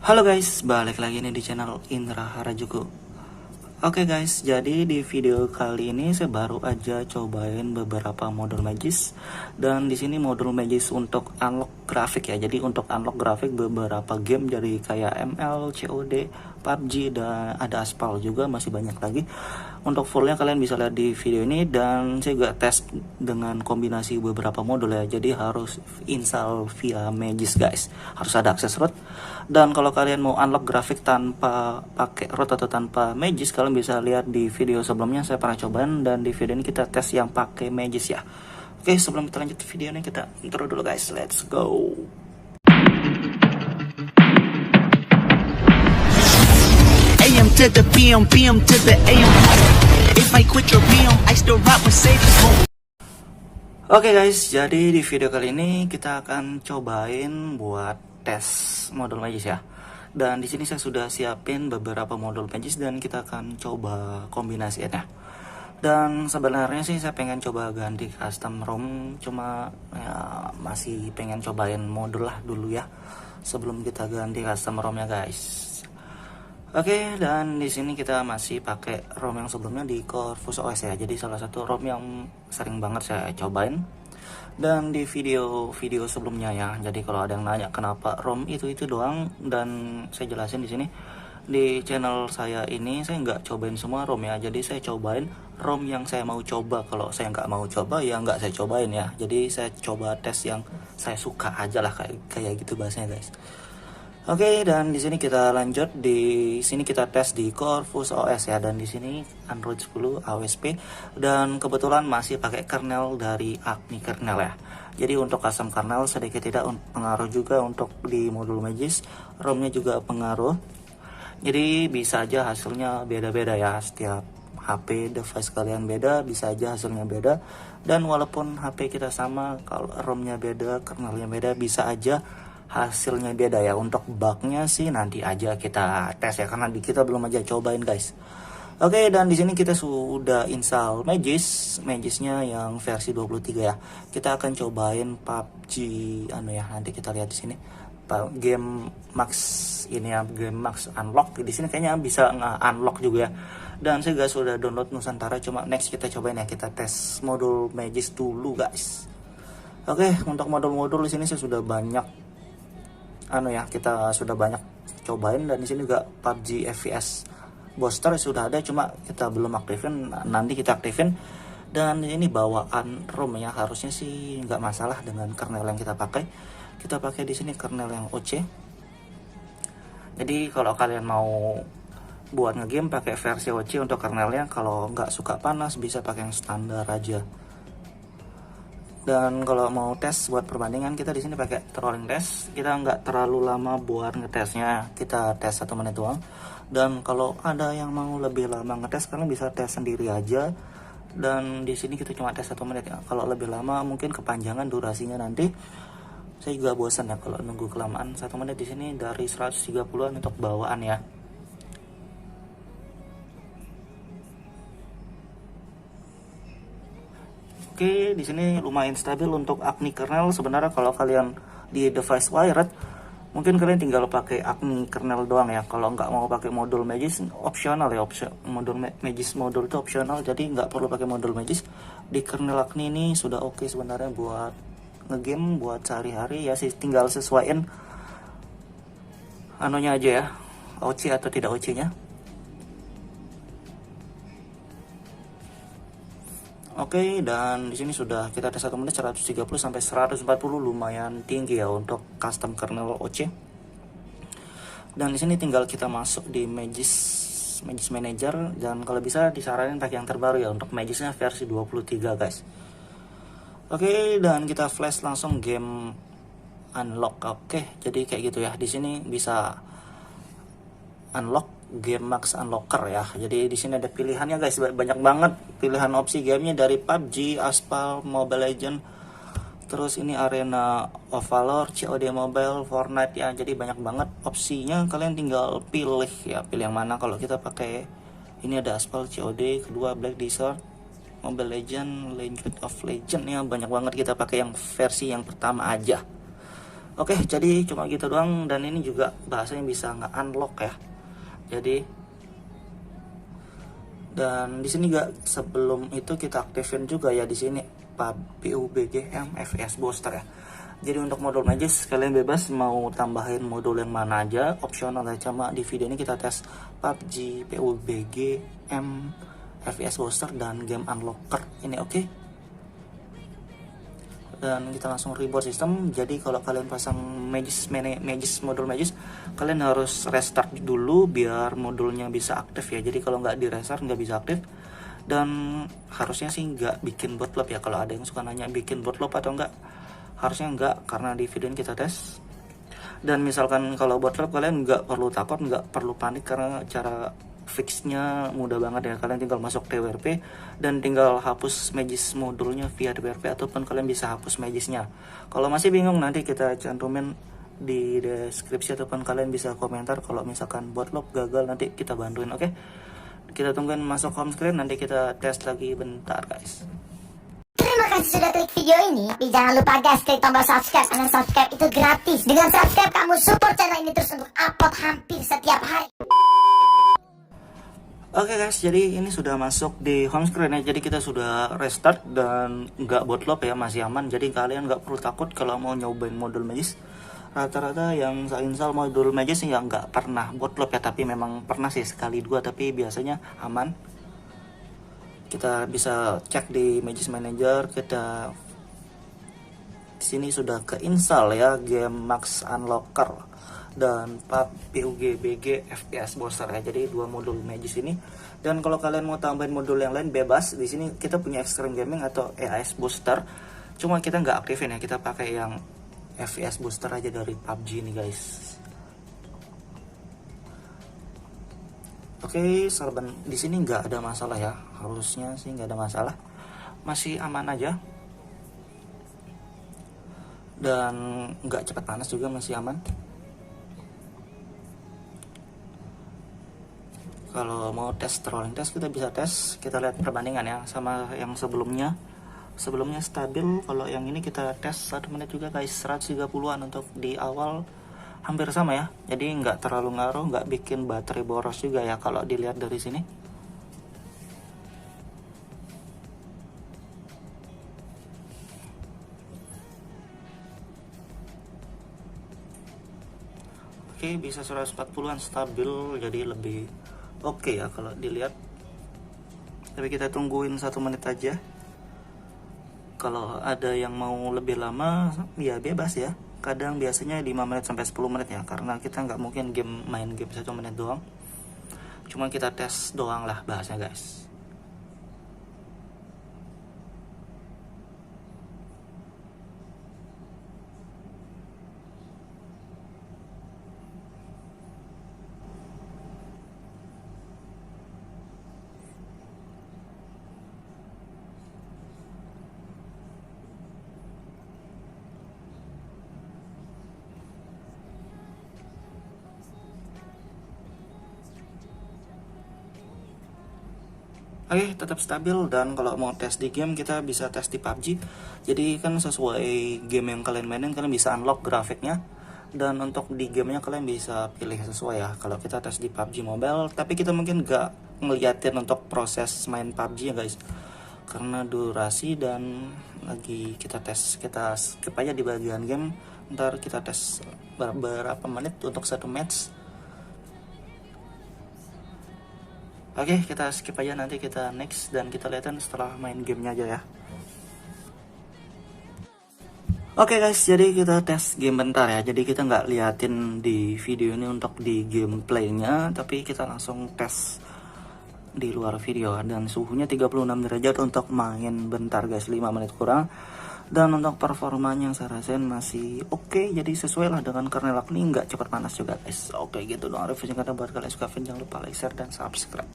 Halo guys, balik lagi nih di channel Indra Harajuku. Oke guys, jadi di video kali ini saya baru aja cobain beberapa modul Magis, dan di sini modul Magis untuk unlock grafik ya. Jadi untuk unlock grafik beberapa game dari kayak ML, COD, PUBG, dan ada Aspal juga, masih banyak lagi. Untuk fullnya kalian bisa lihat di video ini, dan saya juga tes dengan kombinasi beberapa modul ya. Jadi harus install via Magis guys, harus ada akses root. Dan kalau kalian mau unlock grafik tanpa pakai root atau tanpa Magis, kalian bisa lihat di video sebelumnya saya pernah cobain, dan di video ini kita tes yang pakai Magis ya. Oke, sebelum kita lanjut video ini, kita intro dulu guys, let's go. AM to the PM, PM to the AM. If I quit your PM, I still rock Mercedes. Oke guys, jadi di video kali ini kita akan cobain buat tes modul Magis ya. Dan di sini saya sudah siapin beberapa modul Magis dan kita akan coba kombinasinya. Dan sebenarnya sih saya pengen coba ganti custom ROM, cuma ya masih pengen cobain modul lah dulu ya sebelum kita ganti custom ROM ya guys. Oke, dan di sini kita masih pakai ROM yang sebelumnya di Corvus OS ya. Jadi salah satu ROM yang sering banget saya cobain. Dan di video sebelumnya ya. Jadi kalau ada yang nanya kenapa ROM itu doang, dan saya jelasin di sini di channel saya ini saya nggak cobain semua ROM ya. Jadi saya cobain ROM yang saya mau coba. Kalau saya nggak mau coba ya nggak saya cobain ya. Jadi saya coba tes yang saya suka aja lah, kayak gitu bahasanya guys. Oke, dan di sini kita lanjut. Di sini kita tes di Corvus OS ya, dan di sini Android 10 AOSP, dan kebetulan masih pakai kernel dari Acme kernel ya. Jadi untuk custom kernel sedikit tidak pengaruh juga untuk di modul Magis, ROM-nya juga pengaruh. Jadi bisa aja hasilnya beda-beda ya, setiap HP device kalian beda, bisa aja hasilnya beda. Dan walaupun HP kita sama, kalau ROM-nya beda, kernelnya beda, bisa aja hasilnya beda ya. Untuk bugnya sih nanti aja kita tes ya, karena kita belum aja cobain guys. Oke, dan di sini kita sudah install Magisnya yang versi 23 ya. Kita akan cobain PUBG ya, nanti kita lihat di sini game max ini ya, game max unlock. Di sini kayaknya bisa unlock juga ya. Dan saya juga sudah download Nusantara, cuma next kita cobain ya, kita tes modul Magis dulu guys. Oke, untuk modul-modul di sini saya sudah banyak kita sudah banyak cobain, dan di sini juga PUBG FPS booster sudah ada, cuma kita belum aktifin, nanti kita aktifin. Dan ini bawaan ROM ya, harusnya sih nggak masalah dengan kernel yang kita pakai. Kita pakai di sini kernel yang OC. Jadi kalau kalian mau buat ngegame pakai versi OC untuk kernelnya, kalau nggak suka panas bisa pakai yang standar aja. Dan kalau mau tes buat perbandingan, kita di sini pakai trolling test. Kita nggak terlalu lama buat ngetesnya, kita tes 1 menit doang. Dan kalau ada yang mau lebih lama ngetes, kalian bisa tes sendiri aja. Dan di sini kita cuma tes 1 menit ya. Kalau lebih lama mungkin kepanjangan durasinya nanti. Saya juga bosan ya kalau nunggu kelamaan. 1 menit di sini dari 130-an untuk bawaan ya. Oke, di sini lumayan stabil untuk Acme kernel. Sebenarnya kalau kalian di device wired, mungkin kalian tinggal pakai Acme kernel doang ya. Kalau nggak mau pakai modul Magis, opsional ya, modul Magis modul itu opsional, jadi nggak perlu pakai modul Magis. Di kernel Acme ini sudah oke sebenarnya buat ngegame, buat sehari-hari ya sih, tinggal sesuaiin anunya aja ya, OC atau tidak OC-nya. Oke, dan di sini sudah kita tes 1 menit 130 sampai 140, lumayan tinggi ya untuk custom kernel OC. Dan di sini tinggal kita masuk di Magis Manager, dan kalau bisa disaranin pakai yang terbaru ya, untuk Magisnya versi 23 guys. Oke, dan kita flash langsung game unlock. Oke, jadi kayak gitu ya. Di sini bisa unlock game max unlocker ya. Jadi di sini ada pilihannya guys, banyak banget pilihan opsi gamenya, dari PUBG, Aspal, Mobile Legend, terus ini Arena of Valor, COD Mobile, Fortnite ya. Jadi banyak banget opsinya, kalian tinggal pilih ya, pilih yang mana. Kalau kita pakai ini ada Aspal, COD, kedua Black Desert, Mobile Legend, League of Legends ya, banyak banget. Kita pakai yang versi yang pertama aja. Oke, jadi cuma gitu doang, dan ini juga bahasanya bisa nge-unlock ya. Jadi dan di sini gak, sebelum itu kita aktifin juga ya di sini PUBG FPS Booster ya. Jadi untuk modul Magis kalian bebas mau tambahin modul yang mana aja, opsional ya. Cuma di video ini kita tes PUBG PUBG FPS Booster dan game Unlocker ini, oke. Dan kita langsung reboot sistem. Jadi kalau kalian pasang modul Magis, kalian harus restart dulu biar modulnya bisa aktif ya. Jadi kalau nggak di restart nggak bisa aktif. Dan harusnya sih nggak bikin bootloop ya. Kalau ada yang suka nanya bikin bootloop atau enggak, harusnya enggak, karena di video ini kita tes. Dan misalkan kalau bootloop, kalian nggak perlu takut, nggak perlu panik, karena cara fixnya mudah banget ya. Kalian tinggal masuk TWRP dan tinggal hapus Magis modulnya via TWRP, ataupun kalian bisa hapus Magisnya. Kalau masih bingung, nanti kita cantumin di deskripsi, ataupun kalian bisa komentar kalau misalkan bootloop gagal, nanti kita bantuin, oke. Kita tungguin masuk home screen, nanti kita tes lagi bentar guys. Terima kasih sudah klik video ini. Tapi jangan lupa guys, klik tombol subscribe, karena subscribe itu gratis. Dengan subscribe kamu support channel ini terus untuk upload hampir setiap hari. Oke guys, jadi ini sudah masuk di home screen ya. Jadi kita sudah restart dan nggak bootloop ya, masih aman. Jadi kalian nggak perlu takut kalau mau nyobain modul Magis. Rata-rata yang saya install modul Magis ya nggak pernah bootloop ya, tapi memang pernah sih sekali dua, tapi biasanya aman. Kita bisa cek di Magis Manager, kita di sini sudah keinstall ya game Max Unlocker dan PUBG FPS Booster ya. Jadi dua modul Magis ini. Dan kalau kalian mau tambahin modul yang lain bebas. Di sini kita punya Extreme Gaming atau EAS Booster. Cuma kita nggak aktifin ya, kita pakai yang FPS Booster aja dari PUBG nih guys. Oke, serban di sini nggak ada masalah ya. Harusnya sih nggak ada masalah. Masih aman aja. Dan nggak cepat panas juga, masih aman. Kalau mau tes trolling test, kita bisa tes, kita lihat perbandingan ya sama yang sebelumnya. Sebelumnya stabil, kalau yang ini kita tes 1 menit juga guys, 130-an untuk di awal, hampir sama ya. Jadi nggak terlalu ngaruh, nggak bikin baterai boros juga ya kalau dilihat dari sini. Oke, bisa 140-an stabil, jadi lebih oke ya kalau dilihat. Tapi kita tungguin 1 menit aja. Kalau ada yang mau lebih lama ya bebas ya. Kadang biasanya 5 menit sampai 10 menit ya, karena kita nggak mungkin main game 1 menit doang. Cuma kita tes doang lah bahasanya guys. Oke, tetap stabil. Dan kalau mau tes di game, kita bisa tes di PUBG. Jadi kan sesuai game yang kalian mainin, kalian bisa unlock grafiknya. Dan untuk di gamenya kalian bisa pilih sesuai ya. Kalau kita tes di PUBG Mobile, tapi kita mungkin nggak ngeliatin untuk proses main PUBG ya guys, karena durasi. Dan lagi kita tes, kita skip aja di bagian game. Ntar kita tes beberapa menit untuk 1 match. Oke, kita skip aja, nanti kita next dan kita lihatin setelah main gamenya aja ya. Oke guys, jadi kita tes game bentar ya. Jadi kita nggak liatin di video ini untuk di gameplaynya, tapi kita langsung tes di luar video. Dan suhunya 36 derajat untuk main bentar guys, 5 menit kurang. Dan untuk performanya saya rasain masih oke, jadi sesuai lah dengan kernel ini, nggak cepat panas juga guys. Oke, gitu dong review singkatnya. Buat kalian suka video, jangan lupa like, share, dan subscribe.